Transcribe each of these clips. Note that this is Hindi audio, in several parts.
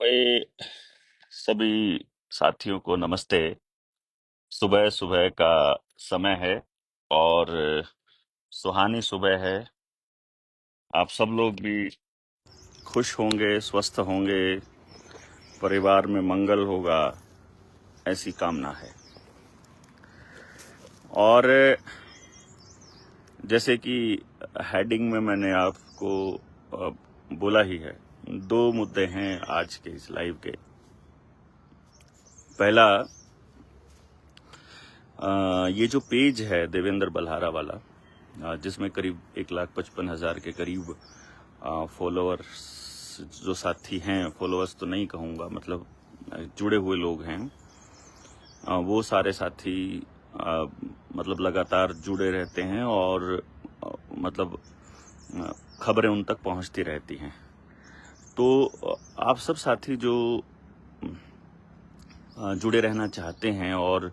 भाई, सभी साथियों को नमस्ते। सुबह सुबह का समय है और सुहानी सुबह है। आप सब लोग भी खुश होंगे, स्वस्थ होंगे, परिवार में मंगल होगा, ऐसी कामना है। और जैसे कि हेडिंग में मैंने आपको अ, बोला ही है, दो मुद्दे हैं आज के इस लाइव के। पहला, ये जो पेज है देवेंद्र बल्हारा वाला, जिसमें करीब 1,55,000 के करीब फॉलोअर्स जो साथी हैं, फॉलोअर्स तो नहीं कहूँगा, मतलब जुड़े हुए लोग हैं, वो सारे साथी मतलब लगातार जुड़े रहते हैं और मतलब खबरें उन तक पहुंचती रहती हैं। तो आप सब साथी जो जुड़े रहना चाहते हैं और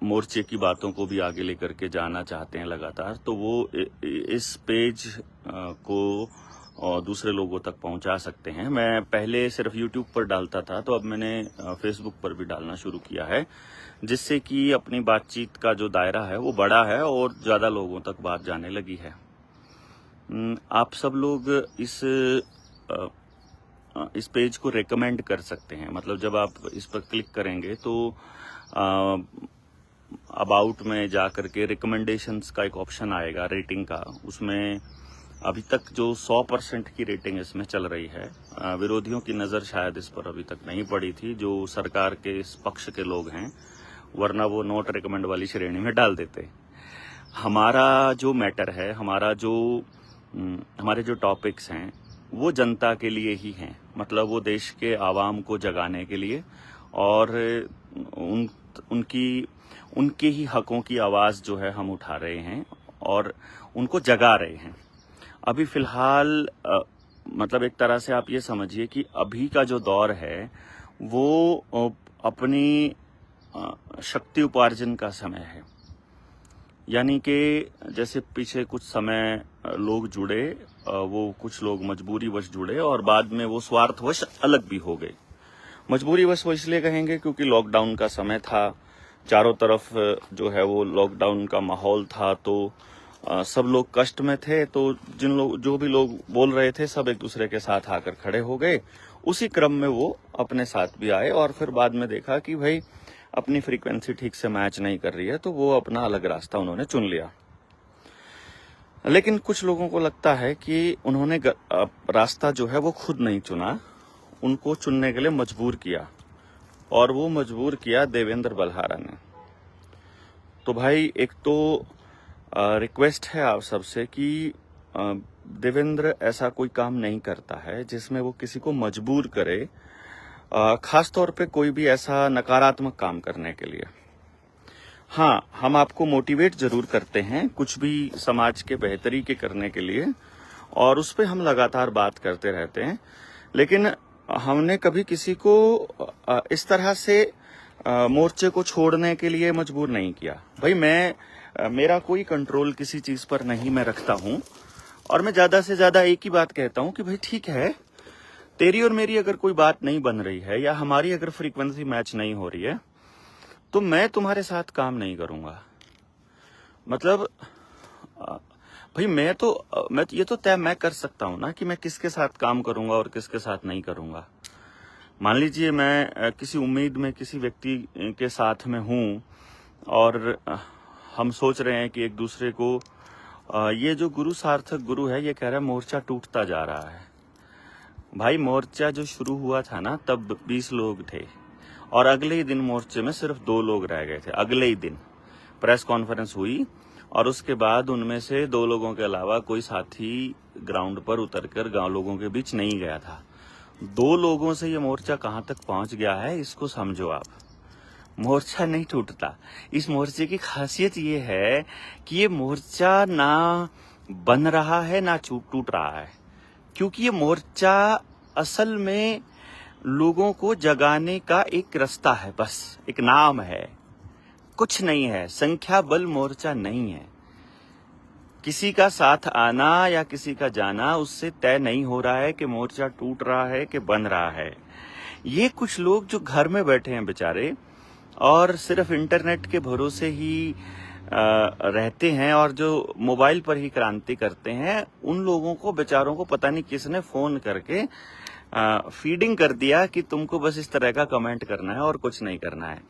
मोर्चे की बातों को भी आगे लेकर के जाना चाहते हैं लगातार, तो वो इस पेज को दूसरे लोगों तक पहुंचा सकते हैं। मैं पहले सिर्फ यूट्यूब पर डालता था, तो अब मैंने फेसबुक पर भी डालना शुरू किया है, जिससे कि अपनी बातचीत का जो दायरा है वो बड़ा है और ज़्यादा लोगों तक बात जाने लगी है। आप सब लोग इस पेज को रेकमेंड कर सकते हैं। मतलब जब आप इस पर क्लिक करेंगे तो अबाउट में जा करके रिकमेंडेशंस का एक ऑप्शन आएगा, रेटिंग का। उसमें अभी तक जो 100% की रेटिंग इसमें चल रही है, विरोधियों की नज़र शायद इस पर अभी तक नहीं पड़ी थी, जो सरकार के इस पक्ष के लोग हैं, वरना वो नोट रिकमेंड वाली श्रेणी में डाल देते। हमारा जो मैटर है, हमारे जो टॉपिक्स हैं, वो जनता के लिए ही हैं। मतलब वो देश के आवाम को जगाने के लिए और उनके ही हकों की आवाज़ जो है हम उठा रहे हैं और उनको जगा रहे हैं। अभी फिलहाल मतलब एक तरह से आप ये समझिए कि अभी का जो दौर है वो अपनी शक्ति उपार्जन का समय है। यानी कि जैसे पीछे कुछ समय लोग जुड़े, वो कुछ लोग मजबूरीवश जुड़े और बाद में वो स्वार्थवश अलग भी हो गए। मजबूरीवश वो इसलिए कहेंगे क्योंकि लॉकडाउन का समय था, चारों तरफ जो है वो लॉकडाउन का माहौल था, तो सब लोग कष्ट में थे। तो जो भी लोग बोल रहे थे, सब एक दूसरे के साथ आकर खड़े हो गए। उसी क्रम में वो अपने साथ भी आए और फिर बाद में देखा कि भाई अपनी फ्रीक्वेंसी ठीक से मैच नहीं कर रही है, तो वो अपना अलग रास्ता उन्होंने चुन लिया। लेकिन कुछ लोगों को लगता है कि उन्होंने रास्ता जो है वो खुद नहीं चुना, उनको चुनने के लिए मजबूर किया, और वो मजबूर किया देवेंद्र बल्हारा ने। तो भाई, एक तो रिक्वेस्ट है आप सबसे कि देवेंद्र ऐसा कोई काम नहीं करता है जिसमें वो किसी को मजबूर करे, खास तौर पे कोई भी ऐसा नकारात्मक काम करने के लिए। हाँ, हम आपको मोटिवेट जरूर करते हैं कुछ भी समाज के बेहतरी के करने के लिए, और उस पर हम लगातार बात करते रहते हैं। लेकिन हमने कभी किसी को इस तरह से मोर्चे को छोड़ने के लिए मजबूर नहीं किया। भाई, मेरा कोई कंट्रोल किसी चीज पर नहीं मैं रखता हूं, और मैं ज्यादा से ज्यादा एक ही बात कहता हूं कि भाई ठीक है, तेरी और मेरी अगर कोई बात नहीं बन रही है या हमारी अगर फ्रीक्वेंसी मैच नहीं हो रही है, तो मैं तुम्हारे साथ काम नहीं करूंगा। मतलब भाई, मैं ये तो तय मैं कर सकता हूं ना कि मैं किसके साथ काम करूंगा और किसके साथ नहीं करूंगा। मान लीजिए मैं किसी उम्मीद में किसी व्यक्ति के साथ में हूं और हम सोच रहे हैं कि एक दूसरे को ये जो गुरु सार्थक गुरु है, ये कह रहा है मोर्चा टूटता जा रहा है। भाई, मोर्चा जो शुरू हुआ था ना, तब 20 लोग थे और अगले ही दिन मोर्चे में सिर्फ 2 लोग रह गए थे। अगले ही दिन प्रेस कॉन्फ्रेंस हुई और उसके बाद उनमें से 2 लोगों के अलावा कोई साथी ग्राउंड पर उतरकर गांव लोगों के बीच नहीं गया था। 2 लोगों से ये मोर्चा कहां तक पहुंच गया है, इसको समझो आप। मोर्चा नहीं टूटता। इस मोर्चे की खासियत ये है कि ये मोर्चा ना बन रहा है ना टूट रहा है, क्योंकि ये मोर्चा असल में लोगों को जगाने का एक रास्ता है, बस एक नाम है, कुछ नहीं है। संख्या बल मोर्चा नहीं है। किसी का साथ आना या किसी का जाना उससे तय नहीं हो रहा है कि मोर्चा टूट रहा है कि बन रहा है। ये कुछ लोग जो घर में बैठे हैं बेचारे और सिर्फ इंटरनेट के भरोसे ही रहते हैं और जो मोबाइल पर ही क्रांति करते हैं, उन लोगों को बेचारों को पता नहीं किसने फोन करके फीडिंग कर दिया कि तुमको बस इस तरह का कमेंट करना है और कुछ नहीं करना है।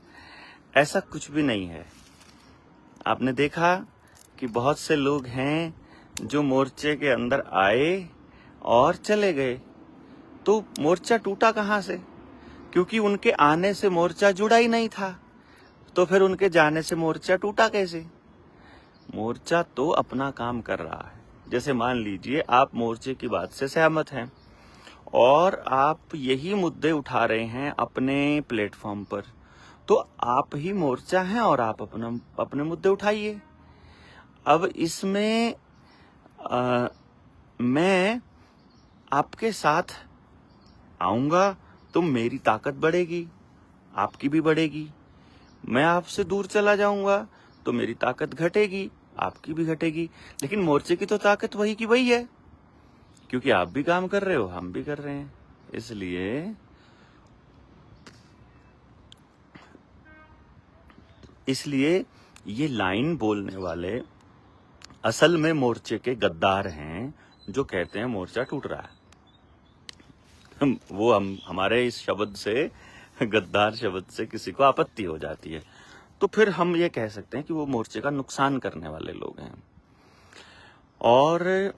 ऐसा कुछ भी नहीं है। आपने देखा कि बहुत से लोग हैं जो मोर्चे के अंदर आए और चले गए, तो मोर्चा टूटा कहाँ से? क्योंकि उनके आने से मोर्चा जुड़ा ही नहीं था, तो फिर उनके जाने से मोर्चा टूटा कैसे? मोर्चा तो अपना काम कर रहा है। जैसे मान लीजिए आप मोर्चे की बात से सहमत हैं और आप यही मुद्दे उठा रहे हैं अपने प्लेटफॉर्म पर, तो आप ही मोर्चा हैं और आप अपने मुद्दे उठाइए। अब इसमें मैं आपके साथ आऊंगा तो मेरी ताकत बढ़ेगी, आपकी भी बढ़ेगी। मैं आपसे दूर चला जाऊंगा तो मेरी ताकत घटेगी, आपकी भी घटेगी। लेकिन मोर्चे की तो ताकत वही की वही है, क्योंकि आप भी काम कर रहे हो, हम भी कर रहे हैं। इसलिए ये लाइन बोलने वाले असल में मोर्चे के गद्दार हैं, जो कहते हैं मोर्चा टूट रहा है। हम हमारे इस शब्द से, गद्दार शब्द से किसी को आपत्ति हो जाती है, तो फिर हम ये कह सकते हैं कि वो मोर्चे का नुकसान करने वाले लोग हैं। और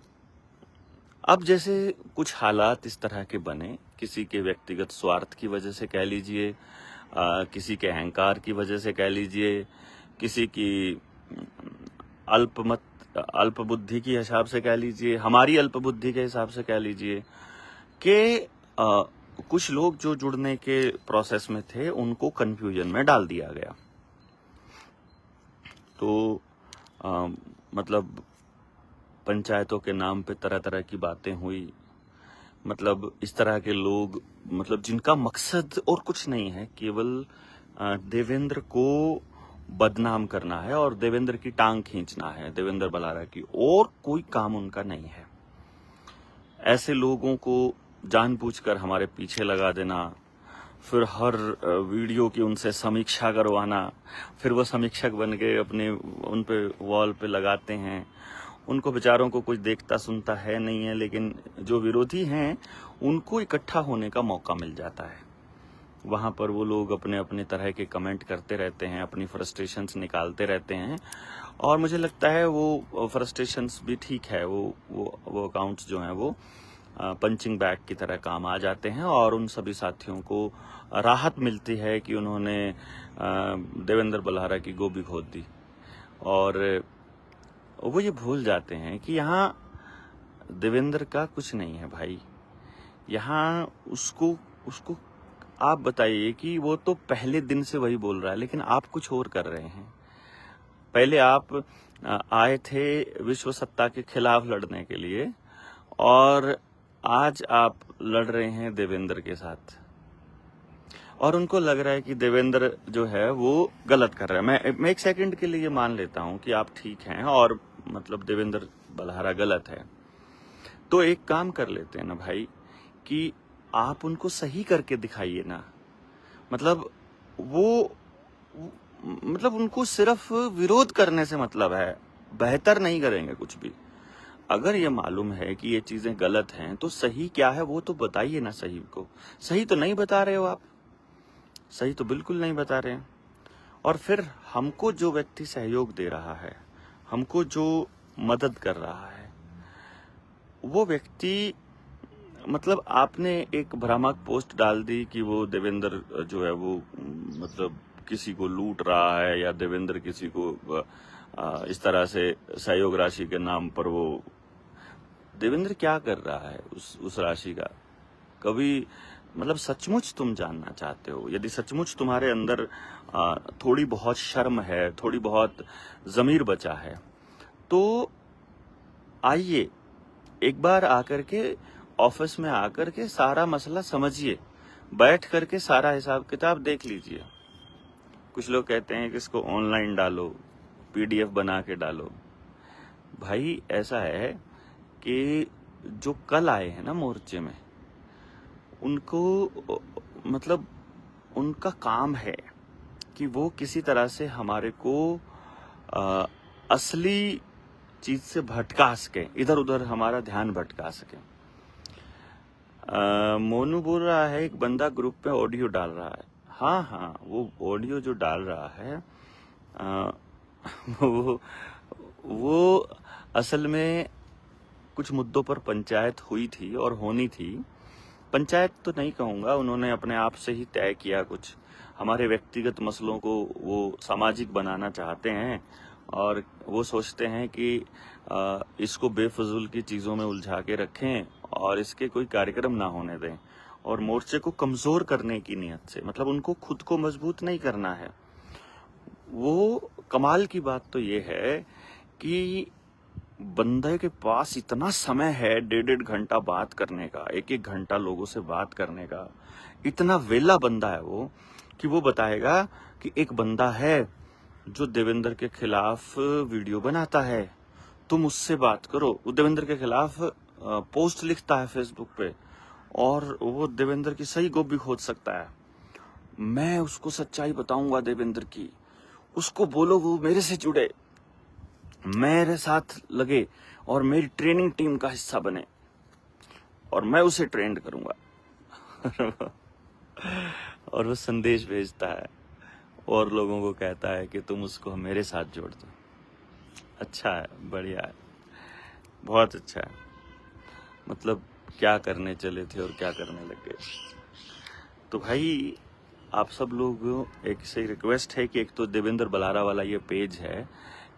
अब जैसे कुछ हालात इस तरह के बने, किसी के व्यक्तिगत स्वार्थ की वजह से कह लीजिए, किसी के अहंकार की वजह से कह लीजिए, किसी की अल्प बुद्धि के हिसाब से कह लीजिए, हमारी अल्प बुद्धि के हिसाब से कह लीजिए, कि कुछ लोग जो जुड़ने के प्रोसेस में थे उनको कंफ्यूजन में डाल दिया गया। तो मतलब पंचायतों के नाम पे तरह तरह की बातें हुई। मतलब इस तरह के लोग, मतलब जिनका मकसद और कुछ नहीं है, केवल देवेंद्र को बदनाम करना है और देवेंद्र की टांग खींचना है, देवेंद्र बल्हारा की, और कोई काम उनका नहीं है। ऐसे लोगों को जानबूझकर हमारे पीछे लगा देना, फिर हर वीडियो की उनसे समीक्षा करवाना, फिर वो समीक्षक बन के अपने उन पे वॉल पे लगाते हैं। उनको बेचारों को कुछ देखता सुनता है नहीं है, लेकिन जो विरोधी हैं उनको इकट्ठा होने का मौका मिल जाता है। वहाँ पर वो लोग अपने अपने तरह के कमेंट करते रहते हैं, अपनी फ्रस्ट्रेशंस निकालते रहते हैं, और मुझे लगता है वो फ्रस्ट्रेशंस भी ठीक है। वो अकाउंट्स जो हैं वो पंचिंग बैग की तरह काम आ जाते हैं, और उन सभी साथियों को राहत मिलती है कि उन्होंने देवेंद्र बल्हारा की गोभी खोद दी। और वो ये भूल जाते हैं कि यहाँ देवेंद्र का कुछ नहीं है भाई। यहाँ उसको आप बताइए कि वो तो पहले दिन से वही बोल रहा है, लेकिन आप कुछ और कर रहे हैं। पहले आप आए थे विश्व सत्ता के खिलाफ लड़ने के लिए, और आज आप लड़ रहे हैं देवेंद्र के साथ, और उनको लग रहा है कि देवेंद्र जो है वो गलत कर रहा है। मैं एक सेकंड के लिए मान लेता हूं कि आप ठीक हैं और मतलब देवेंद्र बल्हारा गलत है, तो एक काम कर लेते हैं ना भाई, कि आप उनको सही करके दिखाइए ना। मतलब उनको सिर्फ विरोध करने से मतलब है, बेहतर नहीं करेंगे कुछ भी। अगर ये मालूम है कि ये चीजें गलत हैं, तो सही क्या है वो तो बताइए ना। सही को सही तो नहीं बता रहे हो आप, सही तो बिल्कुल नहीं बता रहे हैं। और फिर हमको जो व्यक्ति सहयोग दे रहा है, हमको जो मदद कर रहा है, वो व्यक्ति, मतलब आपने एक भ्रामक पोस्ट डाल दी कि वो देवेंद्र जो है वो मतलब किसी को लूट रहा है, या देवेंद्र किसी को इस तरह से सहयोग राशि के नाम पर वो देवेंद्र क्या कर रहा है उस राशि का। कभी मतलब सचमुच तुम जानना चाहते हो, यदि सचमुच तुम्हारे अंदर थोड़ी बहुत शर्म है, थोड़ी बहुत ज़मीर बचा है, तो आइए एक बार आकर के ऑफिस में आकर के सारा मसला समझिए, बैठ करके सारा हिसाब किताब देख लीजिए। कुछ लोग कहते हैं कि इसको ऑनलाइन डालो, पीडीएफ बना के डालो। भाई ऐसा है कि जो कल आए हैं ना मोर्चे में, उनको मतलब उनका काम है कि वो किसी तरह से हमारे को अ, असली चीज से भटका सके, इधर उधर हमारा ध्यान भटका सके। मोनू बोल रहा है एक बंदा ग्रुप पे ऑडियो डाल रहा है। हाँ हाँ, वो ऑडियो जो डाल रहा है अ, वो असल में कुछ मुद्दों पर पंचायत हुई थी और होनी थी। पंचायत तो नहीं कहूँगा, उन्होंने अपने आप से ही तय किया कुछ। हमारे व्यक्तिगत मसलों को वो सामाजिक बनाना चाहते हैं और वो सोचते हैं कि इसको बेफजूल की चीज़ों में उलझा के रखें और इसके कोई कार्यक्रम ना होने दें, और मोर्चे को कमज़ोर करने की नीयत से, मतलब उनको खुद को मजबूत नहीं करना है। वो कमाल की बात तो ये है कि बंदे के पास इतना समय है, 1.5 घंटा बात करने का, 1-1 घंटा लोगों से बात करने का। इतना वेला बंदा है वो कि वो बताएगा कि एक बंदा है जो देवेंद्र के खिलाफ वीडियो बनाता है, तुम उससे बात करो। वो देवेंद्र के खिलाफ पोस्ट लिखता है फेसबुक पे और वो देवेंद्र की सही गोभी खोज सकता है। मैं उसको सच्चाई बताऊंगा देवेंद्र की, उसको बोलो वो मेरे से जुड़े, मेरे साथ लगे और मेरी ट्रेनिंग टीम का हिस्सा बने और मैं उसे ट्रेंड करूंगा। और वो संदेश भेजता है और लोगों को कहता है कि तुम उसको मेरे साथ जोड़ दो। अच्छा है, बढ़िया है, बहुत अच्छा है। मतलब क्या करने चले थे और क्या करने लग गए। तो भाई आप सब लोग, एक से रिक्वेस्ट है कि एक तो देवेंद्र बलारा वाला ये पेज है,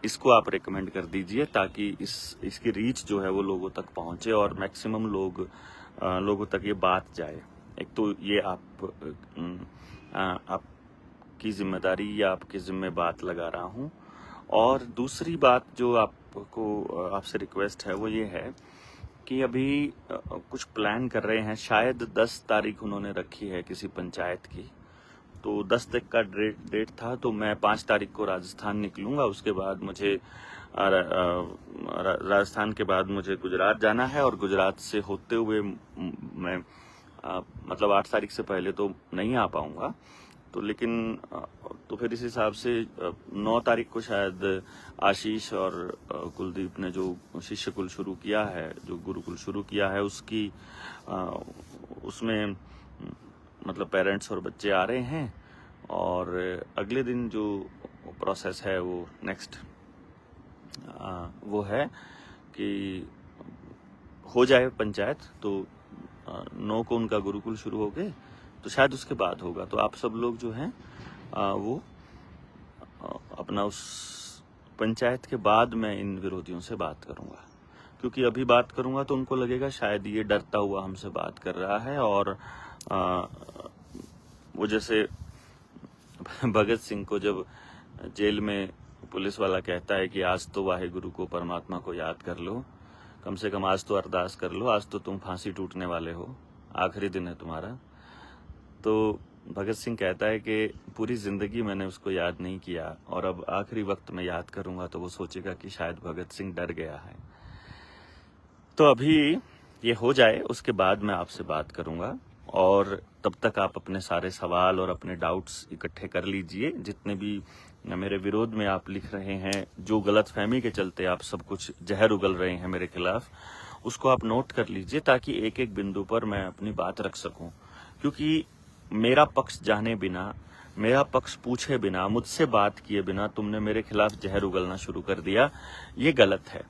इसको आप रेकमेंड कर दीजिए ताकि इसकी रीच जो है वो लोगों तक पहुंचे और मैक्सिमम लोगों तक ये बात जाए। एक तो ये आपकी जिम्मेदारी या आपके जिम्मे बात लगा रहा हूँ, और दूसरी बात जो आपसे रिक्वेस्ट है वो ये है कि अभी कुछ प्लान कर रहे हैं। शायद 10 तारीख उन्होंने रखी है किसी पंचायत की, तो 10 तक का डेट था, तो मैं 5 तारीख को राजस्थान निकलूंगा। उसके बाद मुझे राजस्थान के बाद मुझे गुजरात जाना है और गुजरात से होते हुए मैं मतलब 8 तारीख से पहले तो नहीं आ पाऊंगा। तो लेकिन तो फिर इस हिसाब से 9 तारीख को शायद आशीष और कुलदीप ने जो शिष्य कुल शुरू किया है, जो गुरुकुल शुरू किया है, उसमें मतलब पेरेंट्स और बच्चे आ रहे हैं। और अगले दिन जो प्रोसेस है वो नेक्स्ट वो है कि हो जाए पंचायत, तो 9 को उनका गुरुकुल शुरू हो गए, तो शायद उसके बाद होगा। तो आप सब लोग जो हैं वो अपना उस पंचायत के बाद मैं इन विरोधियों से बात करूंगा, क्योंकि अभी बात करूंगा तो उनको लगेगा शायद ये डरता हुआ हमसे बात कर रहा है। और वो जैसे भगत सिंह को जब जेल में पुलिस वाला कहता है कि आज तो वाहेगुरु को, परमात्मा को याद कर लो, कम से कम आज तो अरदास कर लो, आज तो तुम फांसी टूटने वाले हो, आखिरी दिन है तुम्हारा। तो भगत सिंह कहता है कि पूरी जिंदगी मैंने उसको याद नहीं किया और अब आखिरी वक्त में याद करूंगा तो वो सोचेगा कि शायद भगत सिंह डर गया है। तो अभी ये हो जाए, उसके बाद मैं आपसे बात करूंगा, और तब तक आप अपने सारे सवाल और अपने डाउट्स इकट्ठे कर लीजिए। जितने भी मेरे विरोध में आप लिख रहे हैं, जो गलतफहमी के चलते आप सब कुछ जहर उगल रहे हैं मेरे खिलाफ, उसको आप नोट कर लीजिए ताकि एक एक बिंदु पर मैं अपनी बात रख सकूं। क्योंकि मेरा पक्ष जाने बिना, मेरा पक्ष पूछे बिना, मुझसे बात किए बिना तुमने मेरे खिलाफ जहर उगलना शुरू कर दिया, ये गलत है।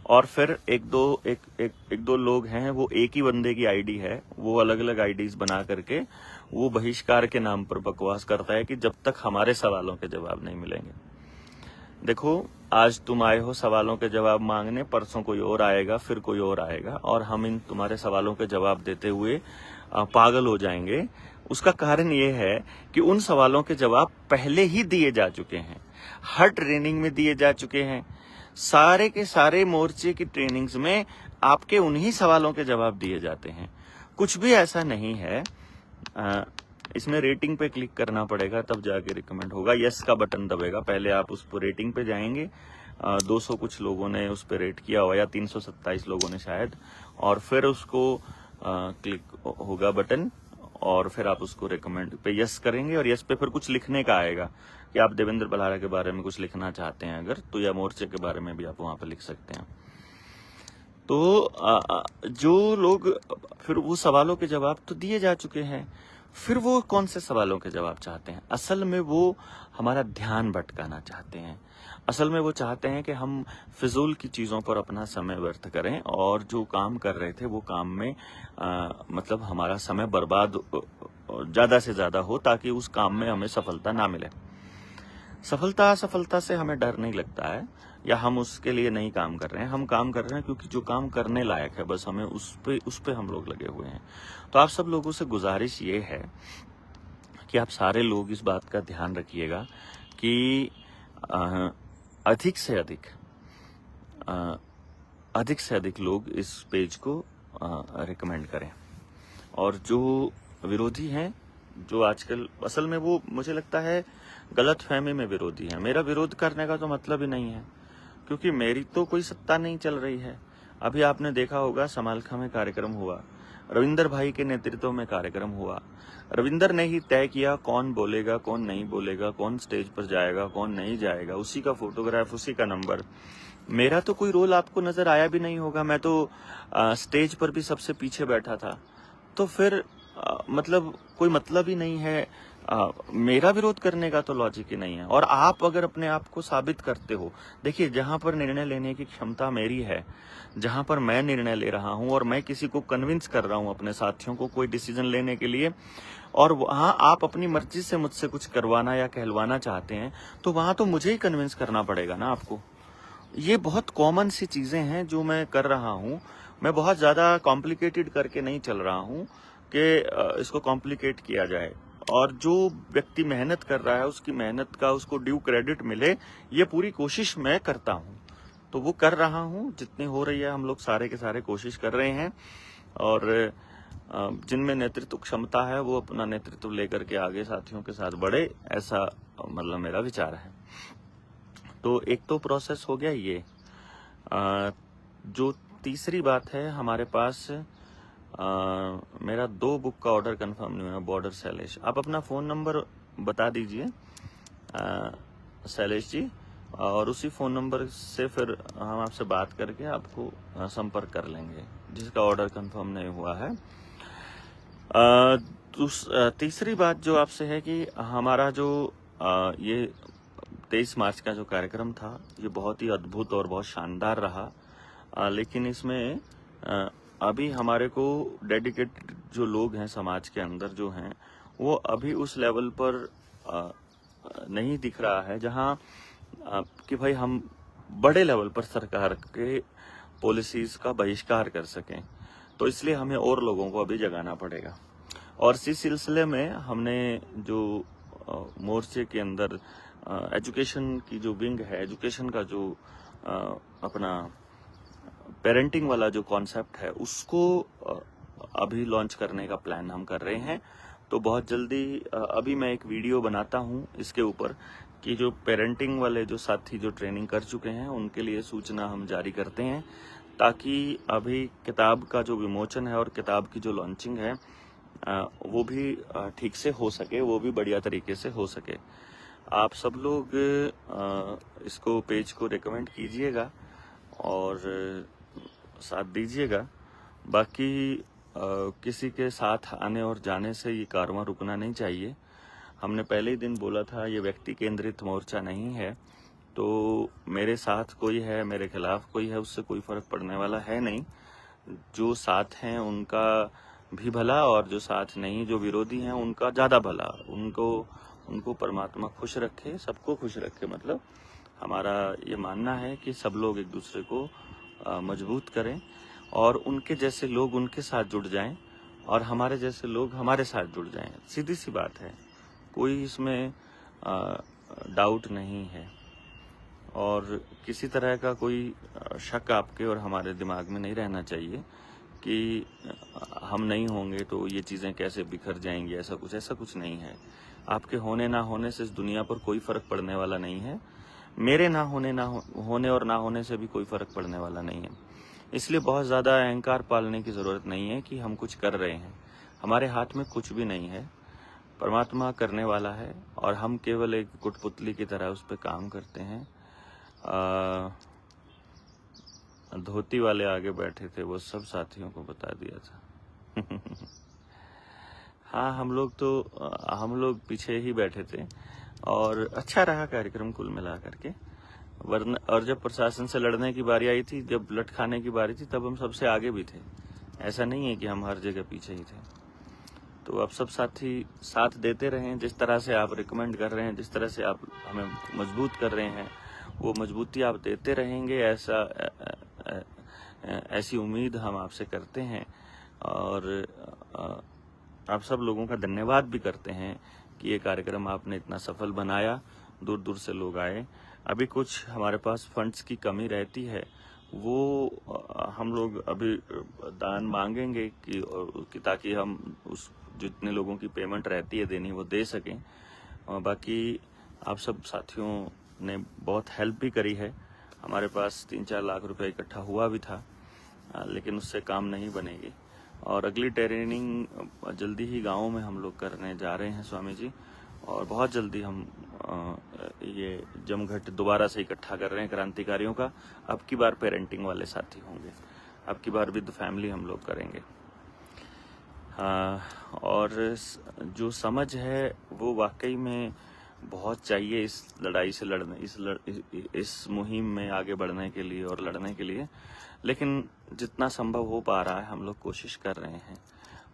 और फिर एक दो लोग हैं, वो एक ही बंदे की आईडी है, वो अलग अलग आईडीज बना करके वो बहिष्कार के नाम पर बकवास करता है कि जब तक हमारे सवालों के जवाब नहीं मिलेंगे। देखो, आज तुम आए हो सवालों के जवाब मांगने, परसों कोई और आएगा, फिर कोई और आएगा, और हम इन तुम्हारे सवालों के जवाब देते हुए पागल हो जाएंगे। उसका कारण ये है कि उन सवालों के जवाब पहले ही दिए जा चुके हैं, हर ट्रेनिंग में दिए जा चुके हैं। सारे के सारे मोर्चे की ट्रेनिंग्स में आपके उन्हीं सवालों के जवाब दिए जाते हैं। कुछ भी ऐसा नहीं है। इसमें रेटिंग पे क्लिक करना पड़ेगा, तब जाके रिकमेंड होगा। यस का बटन दबेगा, पहले आप उस पर रेटिंग पे जाएंगे, 200 कुछ लोगों ने उस पर रेट किया हुआ, या 327 लोगों ने शायद, और फिर उसको क्लिक होगा बटन, और फिर आप उसको रेकमेंड पे यस करेंगे, और यस पे फिर कुछ लिखने का आएगा कि आप देवेंद्र बल्हारा के बारे में कुछ लिखना चाहते हैं अगर तो, या मोर्चे के बारे में भी आप वहां पर लिख सकते हैं। तो जो लोग, फिर वो सवालों के जवाब तो दिए जा चुके हैं, फिर वो कौन से सवालों के जवाब चाहते हैं? असल में वो हमारा ध्यान भटकाना चाहते हैं। असल में वो चाहते हैं कि हम फिजूल की चीज़ों पर अपना समय व्यर्थ करें, और जो काम कर रहे थे वो काम में मतलब हमारा समय बर्बाद ज़्यादा से ज़्यादा हो, ताकि उस काम में हमें सफलता ना मिले। सफलता असफलता से हमें डर नहीं लगता है, या हम उसके लिए नहीं काम कर रहे हैं। हम काम कर रहे हैं क्योंकि जो काम करने लायक है, बस हमें उस पे हम लोग लगे हुए हैं। तो आप सब लोगों से गुजारिश ये है कि आप सारे लोग इस बात का ध्यान रखिएगा कि अधिक से अधिक लोग इस पेज को रिकमेंड करें। और जो विरोधी हैं, जो आजकल असल में वो मुझे लगता है गलत फहमी में विरोधी है। मेरा विरोध करने का तो मतलब ही नहीं है, क्योंकि मेरी तो कोई सत्ता नहीं चल रही है। अभी आपने देखा होगा समालखा में कार्यक्रम हुआ, रविंदर भाई के नेतृत्व में कार्यक्रम हुआ। रविंदर ने ही तय किया कौन बोलेगा, कौन नहीं बोलेगा, कौन स्टेज पर जाएगा, कौन नहीं जाएगा, उसी का फोटोग्राफ, उसी का नंबर। मेरा तो कोई रोल आपको नजर आया भी नहीं होगा, मैं तो स्टेज पर भी सबसे पीछे बैठा था। तो फिर मतलब कोई मतलब ही नहीं है। मेरा विरोध करने का तो लॉजिक ही नहीं है। और आप अगर अपने आप को साबित करते हो, देखिए जहां पर निर्णय लेने की क्षमता मेरी है, जहां पर मैं निर्णय ले रहा हूं और मैं किसी को कन्विंस कर रहा हूं अपने साथियों को कोई डिसीजन लेने के लिए, और वहां आप अपनी मर्जी से मुझसे कुछ करवाना या कहलवाना चाहते हैं, तो वहां तो मुझे ही कन्विंस करना पड़ेगा ना आपको। ये बहुत कॉमन सी चीजें हैं जो मैं कर रहा हूँ। मैं बहुत ज्यादा कॉम्प्लिकेटेड करके नहीं चल रहा हूँ कि इसको कॉम्प्लिकेट किया जाए। और जो व्यक्ति मेहनत कर रहा है उसकी मेहनत का उसको ड्यू क्रेडिट मिले, ये पूरी कोशिश मैं करता हूँ। तो वो कर रहा हूँ, जितनी हो रही है हम लोग सारे के सारे कोशिश कर रहे हैं। और जिनमें नेतृत्व क्षमता है वो अपना नेतृत्व लेकर के आगे साथियों के साथ बढ़े, ऐसा मतलब मेरा विचार है। तो एक तो प्रोसेस हो गया ये। जो तीसरी बात है, हमारे पास मेरा 2 बुक का ऑर्डर कंफर्म नहीं हुआ। बॉर्डर शैलेश, आप अपना फ़ोन नंबर बता दीजिए शैलेश जी, और उसी फ़ोन नंबर से फिर हम आपसे बात करके आपको संपर्क कर लेंगे जिसका ऑर्डर कंफर्म नहीं हुआ है। तीसरी बात जो आपसे है कि हमारा जो ये 23 मार्च का जो कार्यक्रम था, ये बहुत ही अद्भुत और बहुत शानदार रहा। लेकिन इसमें अभी हमारे को डेडिकेटेड जो लोग हैं समाज के अंदर जो हैं, वो अभी उस लेवल पर नहीं दिख रहा है जहां कि भाई हम बड़े लेवल पर सरकार के पॉलिसीज का बहिष्कार कर सकें। तो इसलिए हमें और लोगों को अभी जगाना पड़ेगा। और इसी सिलसिले में हमने जो मोर्चे के अंदर एजुकेशन की जो विंग है, एजुकेशन का जो अपना पेरेंटिंग वाला जो कॉन्सेप्ट है, उसको अभी लॉन्च करने का प्लान हम कर रहे हैं। तो बहुत जल्दी अभी मैं एक वीडियो बनाता हूं इसके ऊपर कि जो पेरेंटिंग वाले जो साथी जो ट्रेनिंग कर चुके हैं उनके लिए सूचना हम जारी करते हैं, ताकि अभी किताब का जो विमोचन है और किताब की जो लॉन्चिंग है वो भी ठीक से हो सके, वो भी बढ़िया तरीके से हो सके। आप सब लोग इसको पेज को रेकमेंड कीजिएगा और साथ दीजिएगा। बाकी किसी के साथ आने और जाने से ये कारवां रुकना नहीं चाहिए। हमने पहले ही दिन बोला था ये व्यक्ति केंद्रित मोर्चा नहीं है, तो मेरे साथ कोई है, मेरे खिलाफ कोई है, उससे कोई फर्क पड़ने वाला है नहीं। जो साथ हैं उनका भी भला, और जो साथ नहीं, जो विरोधी हैं उनका ज्यादा भला। उनको परमात्मा खुश रखे, सबको खुश रखे। मतलब हमारा ये मानना है कि सब लोग एक दूसरे को मजबूत करें, और उनके जैसे लोग उनके साथ जुड़ जाएं, और हमारे जैसे लोग हमारे साथ जुड़ जाएं। सीधी सी बात है, कोई इसमें डाउट नहीं है। और किसी तरह का कोई शक आपके और हमारे दिमाग में नहीं रहना चाहिए कि हम नहीं होंगे तो ये चीज़ें कैसे बिखर जाएंगी। ऐसा कुछ नहीं है। आपके होने ना होने से इस दुनिया पर कोई फर्क पड़ने वाला नहीं है। मेरे होने और ना होने से भी कोई फर्क पड़ने वाला नहीं है। इसलिए बहुत ज़्यादा अहंकार पालने की ज़रूरत नहीं है कि हम कुछ कर रहे हैं। हमारे हाथ में कुछ भी नहीं है, परमात्मा करने वाला है और हम केवल एक कुटपुतली की तरह उस पर काम करते हैं। धोती वाले आगे बैठे थे, वो सब साथियों को बता दिया था। हाँ, हम लोग पीछे ही बैठे थे और अच्छा रहा कार्यक्रम कुल मिला करके। वरना और जब प्रशासन से लड़ने की बारी आई थी, जब लट खाने की बारी थी, तब हम सबसे आगे भी थे। ऐसा नहीं है कि हम हर जगह पीछे ही थे। तो आप सब साथी साथ देते रहें, जिस तरह से आप रिकमेंड कर रहे हैं, जिस तरह से आप हमें मजबूत कर रहे हैं, वो मजबूती आप देते रहेंगे, ऐसी उम्मीद हम आपसे करते हैं। और आप सब लोगों का धन्यवाद भी करते हैं कि ये कार्यक्रम आपने इतना सफल बनाया, दूर दूर से लोग आए। अभी कुछ हमारे पास फंड्स की कमी रहती है, वो हम लोग अभी दान मांगेंगे कि ताकि हम उस जितने लोगों की पेमेंट रहती है देनी, वो दे सकें। और बाकी आप सब साथियों ने बहुत हेल्प भी करी है। हमारे पास 3-4 लाख रुपए इकट्ठा हुआ भी था, लेकिन उससे काम नहीं बनेगी। और अगली ट्रेनिंग जल्दी ही गाँव में हम लोग करने जा रहे हैं स्वामी जी, और बहुत जल्दी हम ये जमघट दोबारा से इकट्ठा कर रहे हैं क्रांतिकारियों का। अब की बार पेरेंटिंग वाले साथी होंगे, अब की बार विद फैमिली हम लोग करेंगे। और जो समझ है वो वाकई में बहुत चाहिए इस लड़ाई से लड़ने, इस मुहिम में आगे बढ़ने के लिए और लड़ने के लिए। लेकिन जितना संभव हो पा रहा है हम लोग कोशिश कर रहे हैं,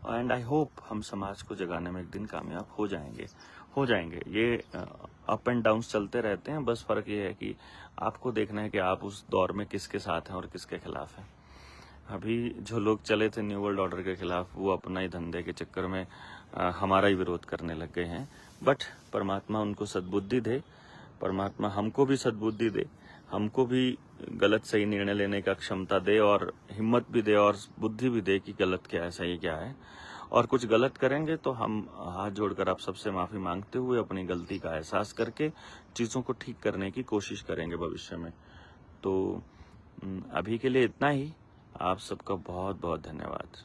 एंड आई होप हम समाज को जगाने में एक दिन कामयाब हो जाएंगे। ये अप एंड डाउन्स चलते रहते हैं, बस फर्क ये है कि आपको देखना है कि आप उस दौर में किसके साथ हैं और किसके खिलाफ हैं। अभी जो लोग चले थे न्यू वर्ल्ड ऑर्डर के खिलाफ, वो अपना ही धंधे के चक्कर में हमारा ही विरोध करने लग गए हैं। बट परमात्मा उनको सद्बुद्धि दे, परमात्मा हमको भी सद्बुद्धि दे, हमको भी गलत सही निर्णय लेने का क्षमता दे और हिम्मत भी दे और बुद्धि भी दे कि गलत क्या है, सही क्या है। और कुछ गलत करेंगे तो हम हाथ जोड़कर आप सबसे माफी मांगते हुए अपनी गलती का एहसास करके चीजों को ठीक करने की कोशिश करेंगे भविष्य में। तो अभी के लिए इतना ही। आप सबका बहुत बहुत धन्यवाद।